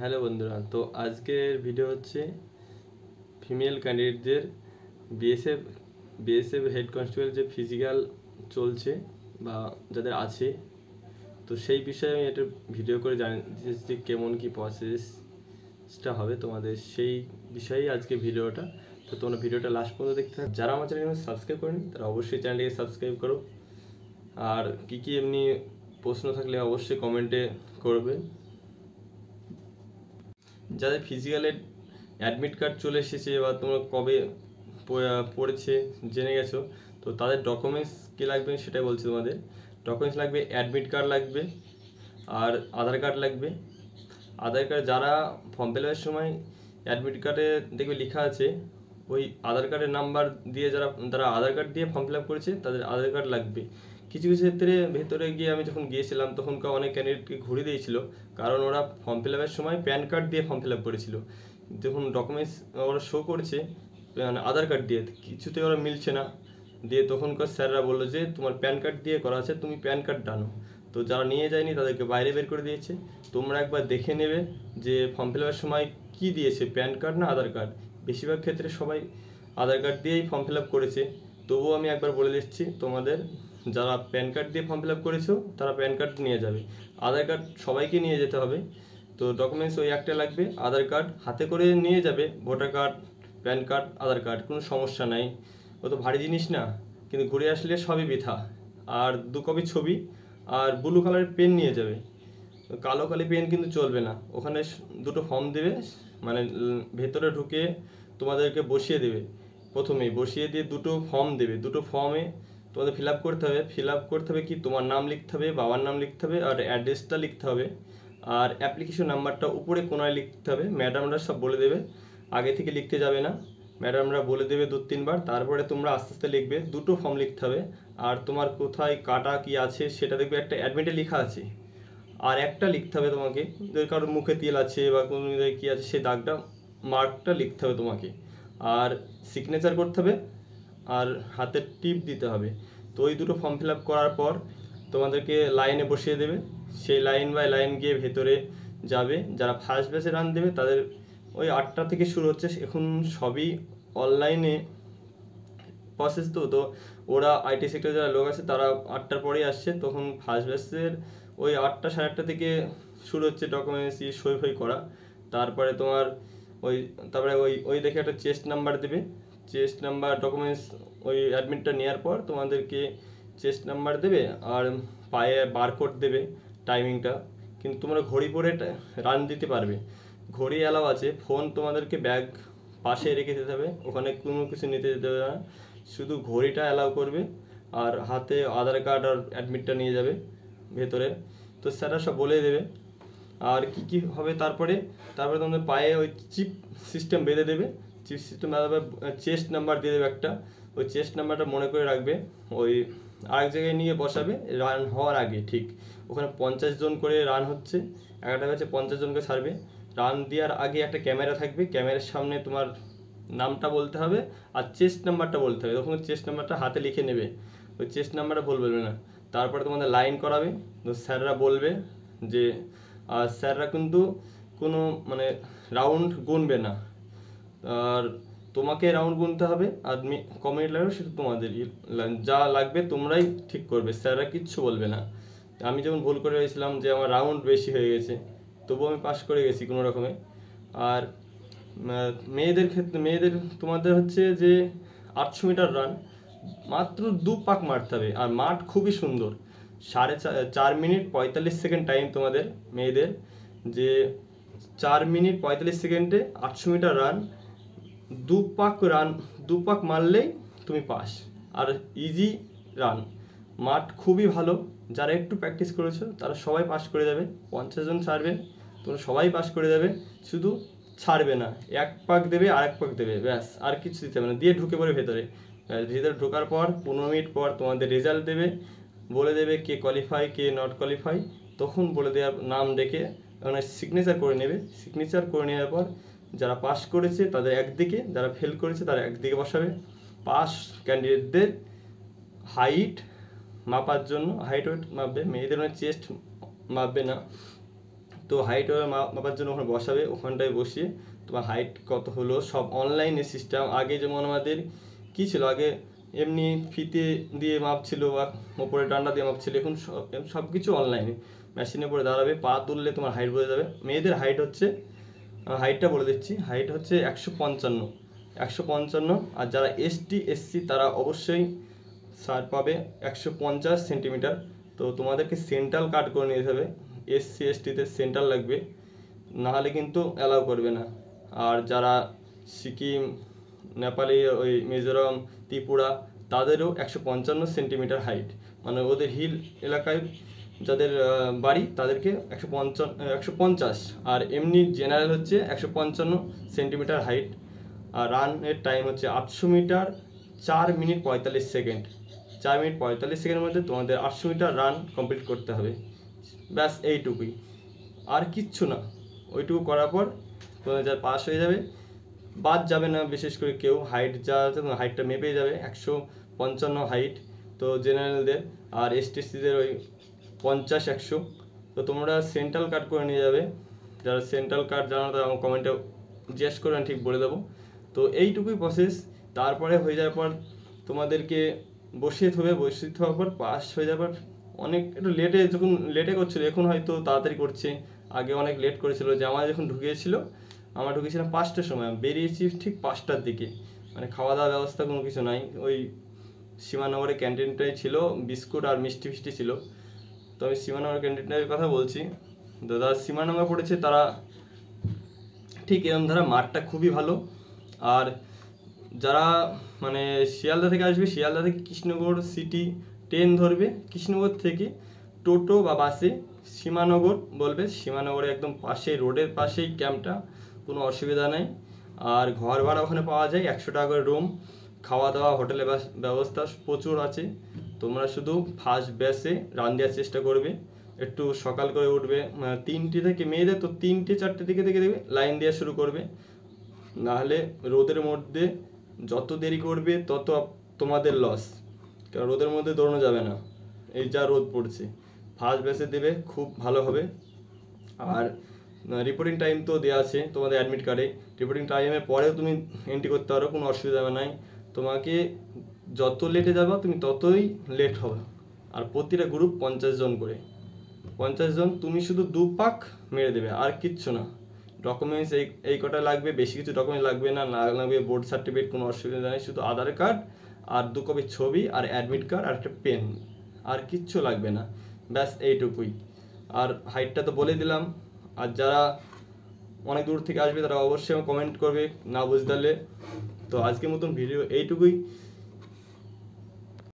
Hello বন্ধুরা, তো আজকের ভিডিও হচ্ছে ফিমেল ক্যান্ডিডেটদের বিএসএফ বিএসএফ হেড কনস্টেবল যে ফিজিক্যাল চলছে বা যাদের আছে, তো সেই বিষয়ে আমি একটা ভিডিও করে জানিয়ে যে কেমন কি প্রসেসটা হবে তোমাদের, সেই বিষয়েই আজকে ভিডিওটা। তো তোমরা ভিডিওটা লাস্ট পর্যন্ত দেখতে থাকো। যারা আমার চ্যানেল সাবস্ক্রাইব করেনি তারা অবশ্যই চ্যানেলটিকে সাবস্ক্রাইব করো। আর কি এমনি প্রশ্ন থাকলে অবশ্যই কমেন্টে করবে। যাদের ফিজিক্যালের অ্যাডমিট কার্ড চলে এসেছে বা তোমরা কবে পড়েছে জেনে গেছো, তো তাদের ডকুমেন্টস কী লাগবে সেটাই বলছি। তোমাদের ডকুমেন্টস লাগবে, অ্যাডমিট কার্ড লাগবে আর আধার কার্ড লাগবে। আধার কার্ড যারা ফর্ম ফিল আপের সময় অ্যাডমিট কার্ডে দেখবে লেখা আছে ওই আধার কার্ডের নাম্বার দিয়ে যারা আধার কার্ড দিয়ে ফর্ম ফিল আপ করেছে তাদের আধার কার্ড লাগবে। কিছু কিছু ক্ষেত্রে ভেতরে গিয়ে আমি যখন গিয়েছিলাম তখনকার অনেক ক্যান্ডিডেটকে ঘুরে দিয়েছিল, কারণ ওরা ফর্ম ফিল আপের সময় প্যান কার্ড দিয়ে ফর্ম ফিল আপ করেছিল। যখন ডকুমেন্টস ওরা শো করছে আধার কার্ড দিয়ে, কিছুতে ওরা মিলছে না। দিয়ে তখনকার স্যাররা বললো যে তোমার প্যান কার্ড দিয়ে করা আছে, তুমি প্যান কার্ড টানো। তো যারা নিয়ে যায়নি তাদেরকে বাইরে বের করে দিয়েছে। তোমরা একবার দেখে নেবে যে ফর্ম ফিল আপের সময় কী দিয়েছে, প্যান কার্ড না আধার কার্ড। বেশিরভাগ ক্ষেত্রে সবাই আধার কার্ড দিয়েই ফর্ম ফিল আপ করেছে। তবুও আমি একবার বলে দিচ্ছি তোমাদের, যারা প্যান কার্ড দিয়ে ফর্ম ফিল আপ করেছো তারা প্যান কার্ড নিয়ে যাবে, আধার কার্ড সবাইকে নিয়ে যেতে হবে। তো ডকুমেন্টস ওই একটা লাগবে, আধার কার্ড হাতে করে নিয়ে যাবে। ভোটার কার্ড, প্যান কার্ড, আধার কার্ড কোনো সমস্যা নাই, ও তো ভারী জিনিস না, কিন্তু ঘুরে আসলে সবই বৃথা। আর 2 কপি ছবি আর ব্লু কালারের পেন নিয়ে যাবে, কালো কালি পেন কিন্তু চলবে না। ওখানে দুটো ফর্ম দেবে, মানে ভেতরে ঢুকে তোমাদেরকে বসিয়ে দেবে। প্রথমেই বসিয়ে দিয়ে দুটো ফর্ম দেবে, দুটো ফর্মে তোমাদের ফিল আপ করতে হবে। ফিল আপ করতে হবে কি, তোমার নাম লিখতে হবে, বাবার নাম লিখতে হবে আর অ্যাড্রেসটা লিখতে হবে। আর অ্যাপ্লিকেশন নাম্বারটা উপরে কোনায় লিখতে হবে। ম্যাডামরা সব বলে দেবে, আগে থেকে লিখতে যাবে না, ম্যাডামরা বলে দেবে 2-3 বার। তারপরে তোমরা আস্তে আস্তে লিখবে। দুটো ফর্ম লিখতে হবে আর তোমার কোথায় কাটা কি আছে সেটা দেখবে একটা অ্যাডমিটে লেখা আছে। আর একটা লিখতে হবে তোমাকে, যদি কারোর মুখে তেল আছে বা কোনো জায়গায় কী আছে সেই দাগটা, মার্কটা লিখতে হবে তোমাকে। আর সিগনেচার করতে হবে আর হাতের টিপ দিতে হবে। তো ওই দুটো ফর্ম ফিল আপ করার পর তোমাদেরকে লাইনে বসিয়ে দেবে। সেই লাইন বাই লাইন গিয়ে ভেতরে যাবে। যারা ফার্স্ট ব্যাচে রান দেবে তাদের ওই 8টা থেকে শুরু হচ্ছে। এখন সবই অনলাইনে প্রসেস, তো ওরা আইটি সেক্টরে যারা লোক আছে তারা 8টার পরেই আসছে। তখন ফার্স্ট ব্যাচের ওই 8টা 8:30 থেকে শুরু হচ্ছে ডকুমেন্টস সই ফই করা। তারপরে তোমার তারপরে ওই দেখে একটা চেস্ট নাম্বার দেবে। চেস্ট নাম্বার ডকুমেন্টস ওই অ্যাডমিটটা নেওয়ার পর তোমাদেরকে চেস্ট নাম্বার দেবে আর পায়ে বারকোড দেবে, টাইমিংটা। কিন্তু তোমরা ঘড়ি পরে রান দিতে পারবে, ঘড়ি অ্যালাউ আছে। ফোন তোমাদেরকে ব্যাগ পাশে রেখে যেতে হবে, ওখানে কোনো কিছু নিতে যেতে হবে না, শুধু ঘড়িটা অ্যালাউ করবে। আর হাতে আধার কার্ড আর অ্যাডমিটটা নিয়ে যাবে ভেতরে। তো স্যাররা সব বলে দেবে আর কি হবে। তারপরে তোমাদের পায়ে ওই চিপ সিস্টেম বেঁধে দেবে। চিপ সিস্টেম বেঁধে চেস্ট নাম্বার দিয়ে দেবে একটা, ওই চেস্ট নাম্বারটা মনে করে রাখবে। ওই আরেক জায়গায় নিয়ে বসাবে রান হওয়ার আগে। ঠিক ওখানে 50 জন করে রান হচ্ছে, একটা ব্যাচে 50 জনকে ছাড়বে। রান দেওয়ার আগে একটা ক্যামেরা থাকবে, ক্যামেরার সামনে তোমার নামটা বলতে হবে আর চেস্ট নাম্বারটা বলতে হবে। তখন চেস্ট নাম্বারটা হাতে লিখে নেবে, ওই চেস্ট নাম্বারটা বলবে না। তারপরে তোমাদের লাইন করাবে, তো স্যাররা বলবে যে, আর স্যাররা কিন্তু কোনো মানে রাউন্ড গুনবে না, আর তোমাকে রাউন্ড গুনতে হবে। আর কমিউনিটি লাগবে সেটা তোমাদের যা লাগবে তোমরাই ঠিক করবে, স্যাররা কিচ্ছু বলবে না। আমি যেমন ভুল করে গেছিলাম যে আমার রাউন্ড বেশি হয়ে গেছে, তবুও আমি পাস করে গেছি কোনো রকমে। আর মেয়েদের ক্ষেত্রে তোমাদের হচ্ছে যে 800 মিটার রান মাত্র 2 পাক মারতে হবে। আর মাঠ খুবই সুন্দর, 4.5 মিনিট 45 সেকেন্ড টাইম তোমাদের মেয়েদের, যে 4 মিনিট 45 সেকেন্ডে 800 মিটার রান, 2 পাক মারলেই তুমি পাস। আর ইজি রান, মাঠ খুবই ভালো। যারা একটু প্র্যাকটিস করেছো তারা সবাই পাস করে যাবে। 50 জন ছাড়বে, তোমরা সবাই পাস করে যাবে। শুধু ছাড়বে না, 1 পাক দেবে আর 1 পাক দেবে, ব্যাস আর কিছু দিতে হবে না, দিয়ে ঢুকে পড়ে ভেতরে। ভেতরে ঢোকার পর 15 মিনিট পর তোমাদের রেজাল্ট দেবে, বলে দেবে কে কোয়ালিফাই কে নট কোয়ালিফাই। তখন বলে দেওয়ার নাম ডেকে ওখানে সিগনেচার করে নেবে। সিগনেচার করে নেওয়ার পর যারা পাস করেছে তাদের একদিকে, যারা ফেল করেছে তারা একদিকে বসাবে। পাস ক্যান্ডিডেটদের হাইট মাপার জন্য হাইট ওয়েট মাপবে, মেয়েদের চেস্ট মাপবে না। তো হাইট মাপার জন্য ওখানে বসাবে, ওখানটায় বসিয়ে তোমার হাইট কত হলো সব অনলাইনে সিস্টেম। আগে যেমন আমাদের কী ছিল, আগে এমনি ফিতে দিয়ে মাপছিল বা ওপরে ডান্ডা দিয়ে মাপছিল, এখন সব কিছু অনলাইনে মেশিনে পরে দাঁড়াবে, পা তুললে তোমার হাইট বোঝা যাবে। মেয়েদের হাইট হচ্ছে, হাইটটা বলে দিচ্ছি, হাইট হচ্ছে 155, আর যারা এসটি এসসি তারা অবশ্যই ছাড় পাবে 150 সেন্টিমিটার। তো তোমাদেরকে সেন্ট্রাল কাট করে নিতে হবে, এসসি এসটিতে সেন্ট্রাল লাগবে, নাহলে কিন্তু অ্যালাউ করবে না। আর যারা সিকিম, নেপালি, ওই মিজোরাম, ত্রিপুরা তাদেরও 155 সেন্টিমিটার হাইট, মানে ওদের হিল এলাকায় যাদের বাড়ি তাদেরকে 150, আর এমনি জেনারেল হচ্ছে 155 সেন্টিমিটার হাইট। আর রানের টাইম হচ্ছে 800 মিটার 4 মিনিট 45 সেকেন্ড। 4 মিনিট 45 সেকেন্ডের মধ্যে তোমাদের 800 মিটার রান কমপ্লিট করতে হবে। ব্যাস এইটুকুই, আর কিচ্ছু না। ওইটুকু করার পর তোমাদের যা পাস হয়ে যাবে, বাদ যাবে না বিশেষ করে কেউ। হাইট যা আছে হাইটটা মেপে যাবে, 155 হাইট তো জেনারেলদের, আর এসটিসিদের ওই 50-100। তো তোমরা সেন্ট্রাল কাট করে নিয়ে যাবে, যারা সেন্ট্রাল কাট জানো তারা আমার কমেন্টে জিজ্ঞেস করে আমি ঠিক বলে দেবো। তো এইটুকুই প্রসেস। তারপরে হয়ে যাওয়ার পর তোমাদেরকে বসিয়ে হওয়ার পর পাস হয়ে যাওয়ার পর অনেক একটু যখন লেটে করছিলো, এখন হয়তো তাড়াতাড়ি করছে, আগে অনেক লেট করেছিল। যে আমার যখন আমরা ঢুকেছিলাম 5টার সময়, বেরিয়েছি ঠিক 5টার দিকে, মানে খাওয়া দাওয়ার ব্যবস্থা কোনো কিছু নাই। ওই সীমানগরের ক্যান্টিনটাই ছিল, বিস্কুট আর মিষ্টি ফিষ্টি ছিল। তো আমি সীমানগর ক্যান্টিনটার কথা বলছি। দাদা সীমানগর পড়েছে তারা ঠিক এরকম ধারা, মাঠটা খুবই ভালো। আর যারা মানে শিয়ালদা থেকে আসবে, শিয়ালদা থেকে কৃষ্ণনগর সিটি ট্রেন ধরবে, কৃষ্ণনগর থেকে টোটো বা বাসে সীমানগর বলবে, সীমানগরে একদম পাশে, রোডের পাশেই ক্যাম্পটা, কোনো অসুবিধা নেই। আর ঘর ভাড়া ওখানে পাওয়া যায় 100 টাকা করে রুম, খাওয়া দাওয়া হোটেলের ব্যবস্থা প্রচুর আছে। তোমরা শুধু ফার্স্ট ব্যাচে রান দেওয়ার চেষ্টা করবে, একটু সকাল করে উঠবে, 3টে থেকে মেয়েদের তো 3টে-4টে থেকে দেখবে লাইন দেওয়া শুরু করবে, নাহলে রোদের মধ্যে যত দেরি করবে তত তোমাদের লস, কারণ রোদের মধ্যে দৌড়ানো যাবে না, এই যা রোদ পড়ছে। ফার্স্ট ব্যাচে দেবে, খুব ভালো হবে। আর রিপোর্টিং টাইম তো দেওয়া আছে তোমাদের অ্যাডমিট কার্ডে, রিপোর্টিং টাইমের পরেও তুমি এন্ট্রি করতে পারো, কোনো অসুবিধা নাই। তোমাকে যত লেটে যাবে তুমি ততই লেট হবে। আর প্রতিটা গ্রুপ 50 জন করে, 50 জন, তুমি শুধু 2 পাক মেরে দেবে, আর কিচ্ছু না। ডকুমেন্টস এই কটা লাগবে, বেশি কিছু ডকুমেন্টস লাগবে না, লাগবে বোর্ড সার্টিফিকেট, কোনো অসুবিধা নেই, শুধু আধার কার্ড আর 2 কপি ছবি আর অ্যাডমিট কার্ড আর একটা পেন, আর কিচ্ছু লাগবে না। ব্যাস এইটুকুই। আর হাইটটা তো বলে দিলাম। আর যারা অনেক দূর থেকে আসবে তারা অবশ্যই কমেন্ট করবে না বুঝতে পারলে। তো আজকের মতন ভিডিও এইটুকুই।